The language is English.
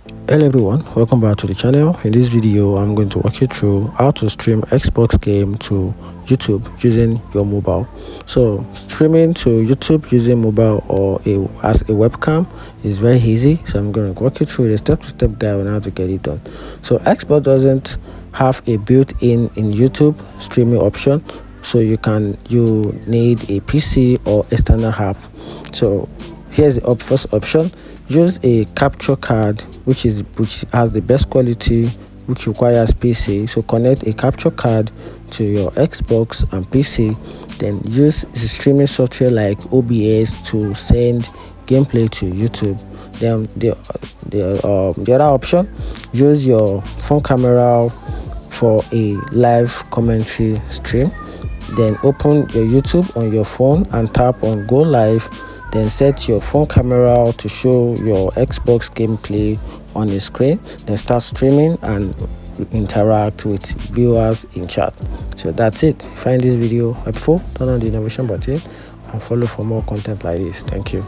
Hello everyone, welcome back to the channel. In this video I'm going to walk you through how to stream Xbox game to YouTube using your mobile. So streaming to YouTube using mobile or as a webcam is very easy, so I'm going to walk you through the step-to-step guide on how to get it done. So Xbox doesn't have a built-in YouTube streaming option, so you need a PC or external app. So here's the first option. Use a capture card which has the best quality, which requires PC. So connect a capture card to your Xbox and PC, then use the streaming software like OBS to send gameplay to YouTube. Then the other option, use your phone camera for a live commentary stream. Then open your YouTube on your phone and tap on go live. Then set your phone camera to show your Xbox gameplay on the screen. Then start streaming and interact with viewers in chat. So that's it. Find this video helpful, turn on the notification button and follow for more content like this. Thank you.